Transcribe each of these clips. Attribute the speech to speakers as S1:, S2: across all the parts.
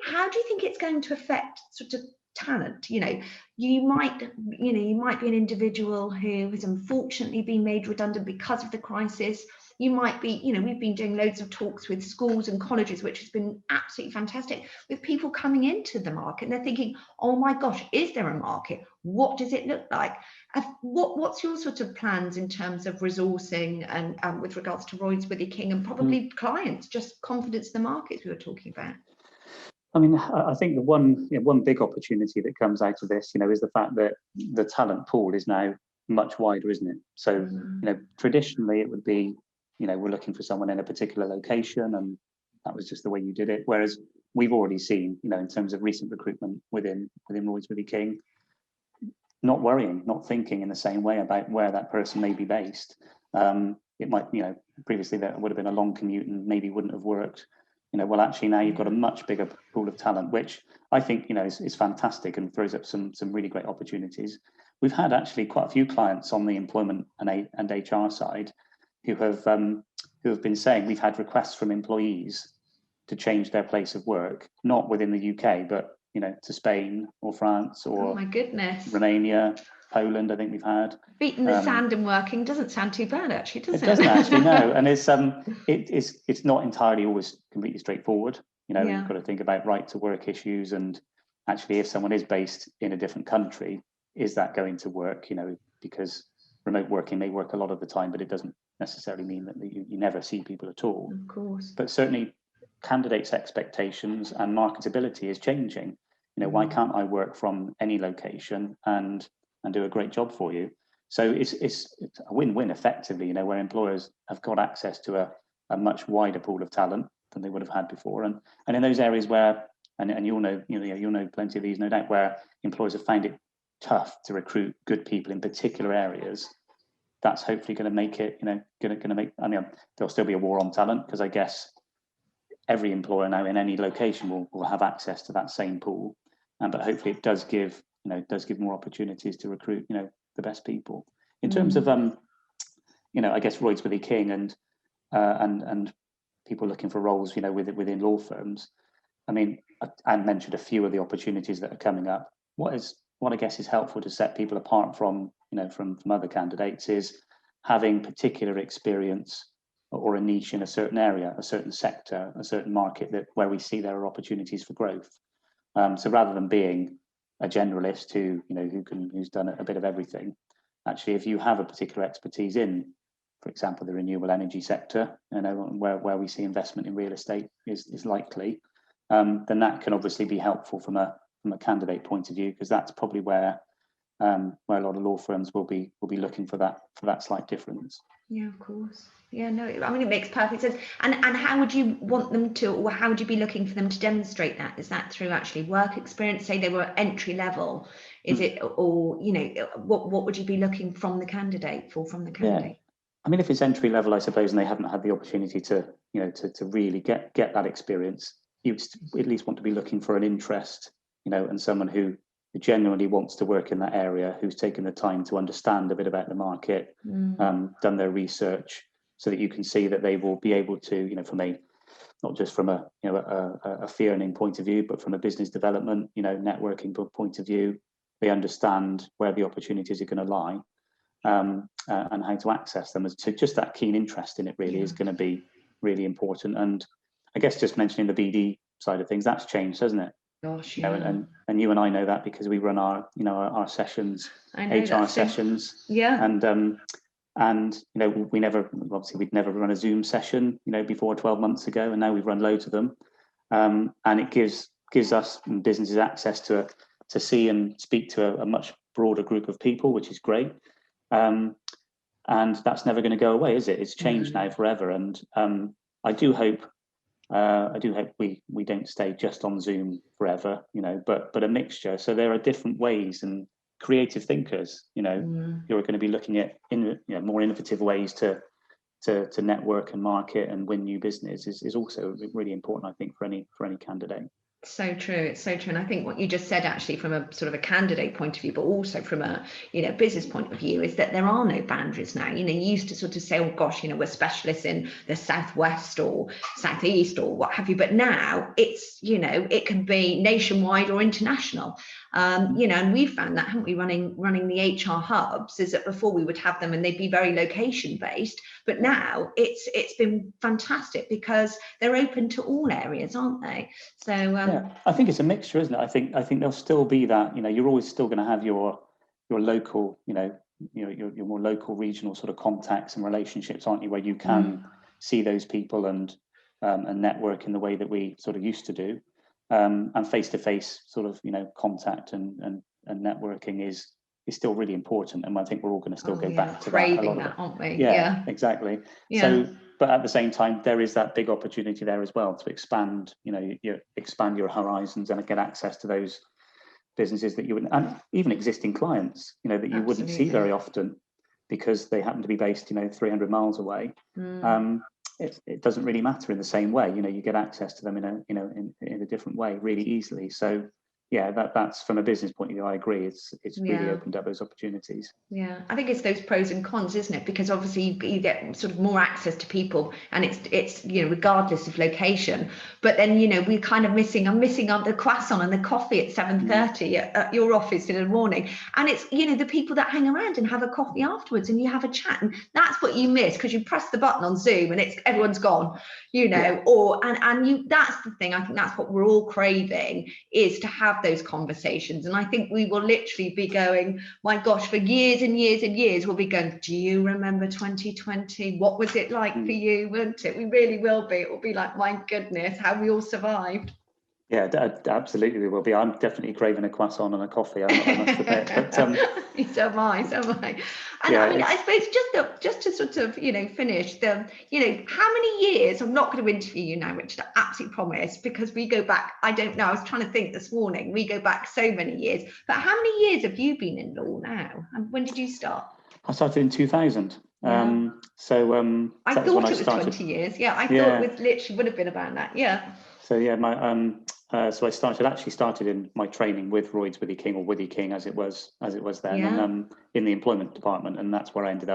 S1: how do you think it's going to affect sort of talent? You might be an individual who has unfortunately been made redundant because of the crisis. You might be, we've been doing loads of talks with schools and colleges, which has been absolutely fantastic, with people coming into the market and they're thinking, oh my gosh, is there a market? What does it look like? What's your sort of plans in terms of resourcing and with regards to Royds Withy King and probably clients, just confidence in the markets we were talking about?
S2: I mean, I think the one big opportunity that comes out of this, is the fact that the talent pool is now much wider, isn't it? So, traditionally it would be, we're looking for someone in a particular location, and that was just the way you did it. Whereas we've already seen, in terms of recent recruitment within Royds Withy King, not worrying, not thinking in the same way about where that person may be based. It might, previously that would have been a long commute and maybe wouldn't have worked. Well, actually now you've got a much bigger pool of talent, which I think, is fantastic and throws up some really great opportunities. We've had actually quite a few clients on the employment and HR side who have been saying we've had requests from employees to change their place of work, not within the UK, but to Spain or France or
S1: oh my goodness,
S2: Romania, Poland. I think we've had
S1: beating the sand and working doesn't sound too bad, actually, does it?
S2: It doesn't actually, no. And it's not entirely always completely straightforward. You've got to think about right to work issues, and actually if someone is based in a different country, is that going to work? Because remote working may work a lot of the time, but it doesn't necessarily mean that you never see people at all.
S1: Of course.
S2: But certainly candidates' expectations and marketability is changing. Why can't I work from any location and do a great job for you? So it's a win-win effectively, where employers have got access to a much wider pool of talent than they would have had before. And in those areas where, and you'll know plenty of these, no doubt, where employers have found it tough to recruit good people in particular areas, that's hopefully going to make it, going to make, there'll still be a war on talent, because I guess every employer now in any location will have access to that same pool. But hopefully it does give more opportunities to recruit, the best people. In terms of, I guess Royds Withy King and people looking for roles, within law firms. I mentioned a few of the opportunities that are coming up. What I guess is helpful to set people apart from other candidates is having particular experience or a niche in a certain area, a certain sector, a certain market where we see there are opportunities for growth. So rather than being a generalist who's done a bit of everything, actually, if you have a particular expertise in, for example, the renewable energy sector, where we see investment in real estate is likely, then that can obviously be helpful from a candidate point of view, because that's probably where a lot of law firms will be looking for that slight difference.
S1: Yeah, of course. Yeah, no, it makes perfect sense. And how would you want them to, or how would you be looking for them to demonstrate that? Is that through actually work experience? Say they were entry level, is it, or what would you be looking from the candidate? Yeah.
S2: If it's entry level, I suppose, and they haven't had the opportunity to really get that experience, you'd at least want to be looking for an interest, and someone who genuinely wants to work in that area, who's taken the time to understand a bit about the market, done their research, so that you can see that they will be able to, not just from a fee earning point of view, but from a business development, networking point of view, they understand where the opportunities are going to lie, and how to access them. So just that keen interest in it really is going to be really important. And I guess just mentioning the BD side of things, that's changed, hasn't it?
S1: Gosh, yeah.
S2: And you and I know that because we run our sessions, HR sessions.
S1: Yeah.
S2: And we'd never run a Zoom session, before 12 months ago, and now we've run loads of them. And it gives us businesses access to see and speak to a much broader group of people, which is great. And that's never going to go away, is it? It's changed now forever. And I do hope we don't stay just on Zoom forever, but a mixture. So there are different ways, and creative thinkers, who are going to be looking at more innovative ways to network and market and win new business is also really important, I think, for any candidate.
S1: So true. It's so true. And I think what you just said, actually, from a sort of a candidate point of view, but also from a, business point of view, is that there are no boundaries now. You used to sort of say, oh gosh, we're specialists in the Southwest or Southeast or what have you. But now it's, it can be nationwide or international. And we've found that, haven't we, running the HR hubs, is that before we would have them and they'd be very location based, but now it's been fantastic because they're open to all areas, aren't they? So
S2: yeah, I think it's a mixture, isn't it? I think there'll still be that, you're always still going to have your local, your more local regional sort of contacts and relationships, aren't you, where you can see those people and network in the way that we sort of used to do. And face-to-face sort of, contact and networking is still really important. And I think we're all going to still go back to that a lot of it.
S1: Aren't we?
S2: Yeah, exactly. Yeah. So, but at the same time, there is that big opportunity there as well to expand, you expand your horizons and get access to those businesses that you wouldn't, and even existing clients, that you wouldn't see very often because they happen to be based, 300 miles away. It doesn't really matter in the same way. You get access to them in a different way really easily. So yeah, that's from a business point of view, I agree. It's really opened up those opportunities.
S1: Yeah, I think it's those pros and cons, isn't it? Because obviously you get sort of more access to people, and it's regardless of location. But then we're kind of missing the croissant and the coffee at 7:30 at your office in the morning, and it's the people that hang around and have a coffee afterwards, and you have a chat, and that's what you miss because you press the button on Zoom and everyone's gone, that's the thing. I think that's what we're all craving, is to have those conversations. And I think we will literally be going, my gosh, for years and years and years, we'll be going, do you remember 2020? What was it like for you? Won't it? We really will be. It will be like, my goodness, how we all survived.
S2: Yeah, absolutely we will be. I'm definitely craving a croissant and a coffee, I must admit. But,
S1: so am I. And yeah, I mean, I suppose just to sort of, finish how many years, I'm not going to interview you now, Richard, I absolutely promise, because we go back, I don't know, I was trying to think this morning, we go back so many years, but how many years have you been in law now? And when did you start?
S2: I started in 2000.
S1: Yeah. I thought it was 20 years. Yeah, I thought it literally would have been about that. Yeah.
S2: So yeah, so I started in my training with Royds Withy King, or Withy King as it was then, and in the employment department, and that's where I ended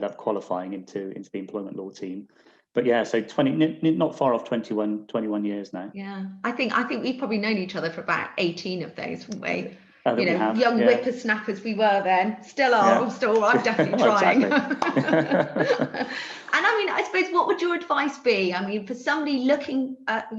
S2: up qualifying into the employment law team. But yeah, so not far off 21 years now.
S1: Yeah, I think we've probably known each other for about 18 of those, haven't we?
S2: Young
S1: whippersnappers we were then, still are. I'm definitely trying. And I mean, I suppose, what would your advice be? I mean, for somebody looking at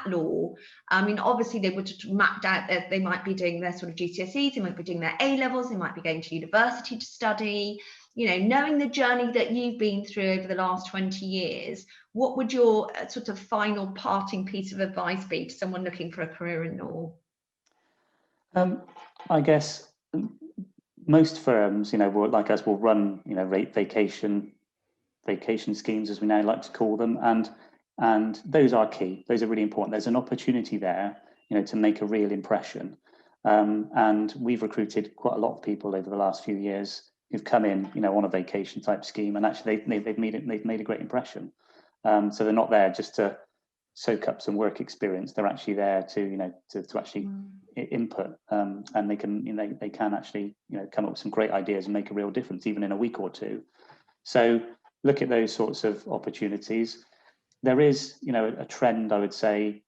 S1: law, I mean, obviously they would have mapped out that they might be doing their sort of GCSEs, they might be doing their A-levels, they might be going to university to study. Knowing the journey that you've been through over the last 20 years, what would your sort of final parting piece of advice be to someone looking for a career in law?
S2: I guess most firms, like us, will run, vacation schemes, as we now like to call them, and those are key. Those are really important. There's an opportunity there, to make a real impression. And we've recruited quite a lot of people over the last few years who've come in, on a vacation type scheme, and actually they've made a great impression. So they're not there just to soak up some work experience. They're actually there to to actually input, and they can actually come up with some great ideas and make a real difference even in a week or two. So look at those sorts of opportunities. There is a trend, I would say,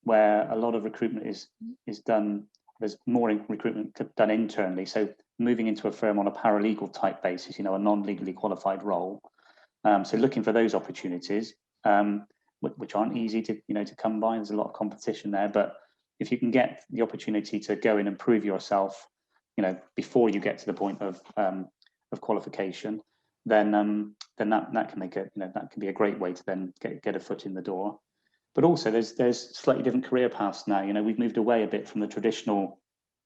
S2: where a lot of recruitment is done. There's more recruitment done internally, so moving into a firm on a paralegal type basis, a non-legally qualified role. So looking for those opportunities, which aren't easy to come by. There's a lot of competition there, but if you can get the opportunity to go in and prove yourself, before you get to the point of qualification, then that can make that can be a great way to then get a foot in the door. But also there's slightly different career paths now. We've moved away a bit from the traditional,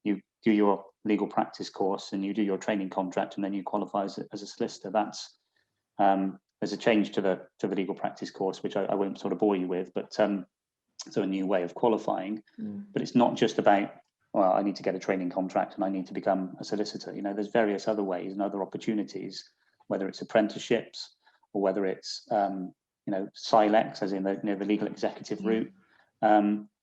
S2: you do your legal practice course and you do your training contract and then you qualify as a solicitor. That's there's a change to the legal practice course, which I won't sort of bore you with, but so a new way of qualifying. But it's not just about, well, I need to get a training contract and I need to become a solicitor. There's various other ways and other opportunities, whether it's apprenticeships or whether it's SILEX, as in the legal executive route.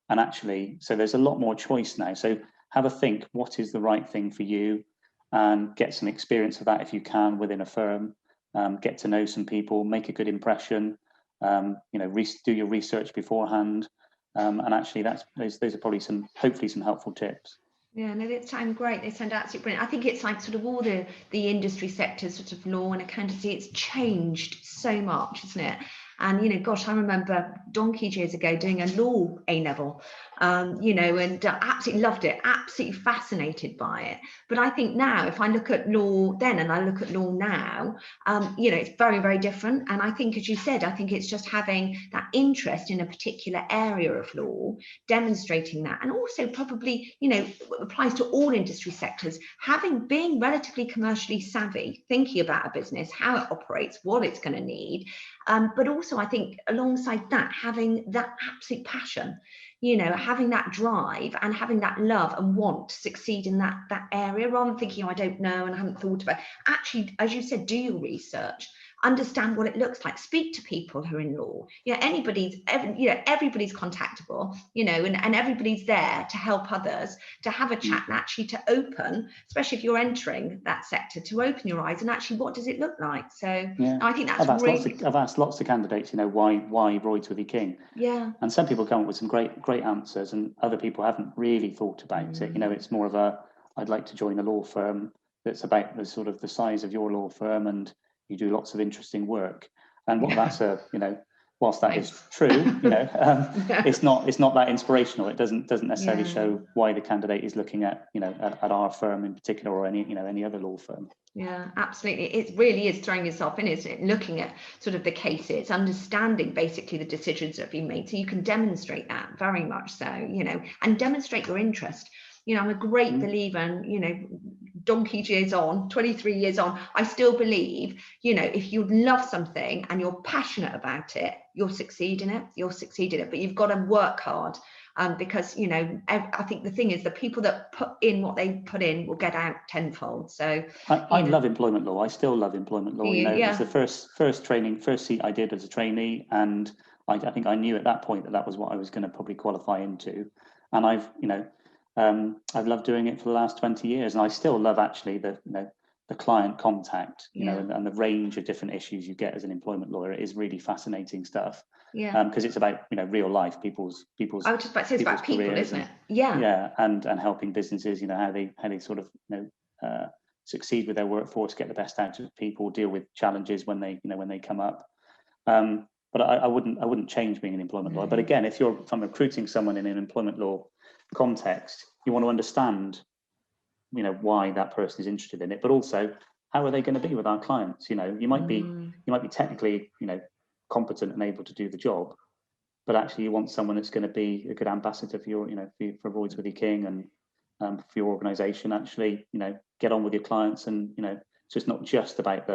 S2: And actually, so there's a lot more choice now. So have a think, what is the right thing for you, and get some experience of that if you can within a firm. Get to know some people, make a good impression, do your research beforehand. And actually those are probably hopefully some helpful tips.
S1: Yeah, no, they sound great. They sound absolutely brilliant. I think it's like sort of all the industry sectors, sort of law and accountancy, it's changed so much, isn't it? And gosh, I remember donkey's years ago doing a law A-level, and absolutely loved it, absolutely fascinated by it. But I think now, if I look at law then and I look at law now, it's very, very different. And I think, as you said, I think it's just having that interest in a particular area of law, demonstrating that, and also probably, applies to all industry sectors, being relatively commercially savvy, thinking about a business, how it operates, what it's going to need, but also I think alongside that, having that absolute passion, having that drive and having that love and want to succeed in that area, rather than thinking, oh, I don't know and I haven't thought about it. Actually, as you said, do your research, understand what it looks like, speak to people who are in law. Everybody's contactable, and everybody's there to help others, to have a chat, and actually to open, especially if you're entering that sector, to open your eyes and actually what does it look like. So yeah. I think that's
S2: I've asked lots of candidates, why Royds Withy King?
S1: Yeah.
S2: And some people come up with some great answers, and other people haven't really thought about it. It's more of I'd like to join a law firm that's about the sort of the size of your law firm, and you do lots of interesting work. And what that's whilst that is true, it's not that inspirational. It doesn't necessarily show why the candidate is looking at at our firm in particular, or any other law firm.
S1: Yeah, absolutely. It really is throwing yourself in, isn't it? Looking at sort of the cases, understanding basically the decisions that have been made, so you can demonstrate that very much so, and demonstrate your interest. I'm a great believer, and donkey's years on, 23 years on, I still believe, if you love something and you're passionate about it, you'll succeed in it. But you've got to work hard. Because I think the thing is, the people that put in what they put in will get out tenfold. So
S2: I love employment law. I still love employment law. It was the first seat I did as a trainee, and I think I knew at that point that was what I was going to probably qualify into. And I've loved doing it for the last 20 years, and I still love actually the client contact, and the range of different issues you get as an employment lawyer. It is really fascinating stuff. Yeah. Because it's about real life, people's. I was just about to say, it's about people, isn't it? Yeah. Yeah, and helping businesses, how they sort of succeed with their workforce, get the best out of people, deal with challenges when they come up. But I wouldn't change being an employment lawyer. But again, if I'm recruiting someone in an employment law context, you want to understand why that person is interested in it, but also how are they going to be with our clients. You might be technically competent and able to do the job, but actually you want someone that's going to be a good ambassador for your for Royds Withy King and for your organization. Actually get on with your clients, and so it's not just about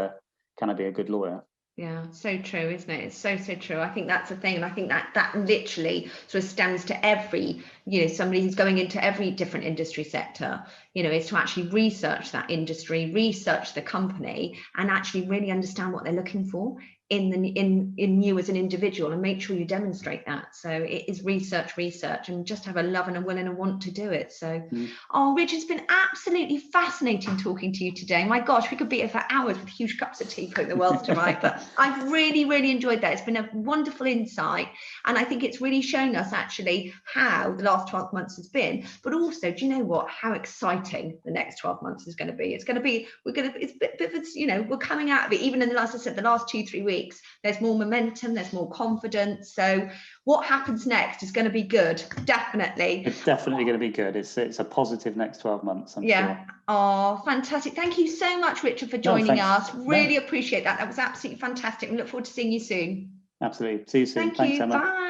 S2: can I be a good lawyer. Yeah, so true, isn't it? It's so true. I think that's the thing, and I think that literally sort of stems to every somebody who's going into every different industry sector, is to actually research that industry, research the company, and actually really understand what they're looking for in you as an individual, and make sure you demonstrate that. So it is research, and just have a love and a will and a want to do it. So oh, Rich, it's been absolutely fascinating talking to you today. My gosh, we could be here for hours with huge cups of tea putting the world to right, but I've really enjoyed that. It's been a wonderful insight, and I think it's really shown us actually how the last 12 months has been, but also, do you know what, how exciting the next 12 months is going to be. We're coming out of it, even in the last 2-3 weeks. There's more momentum, there's more confidence. So what happens next is going to be good. Definitely. It's definitely going to be good. It's a positive next 12 months, I'm sure. Oh, fantastic. Thank you so much, Richard, for joining us. Really appreciate that. That was absolutely fantastic. We look forward to seeing you soon. Absolutely. See you soon. Thanks, Emma. Bye.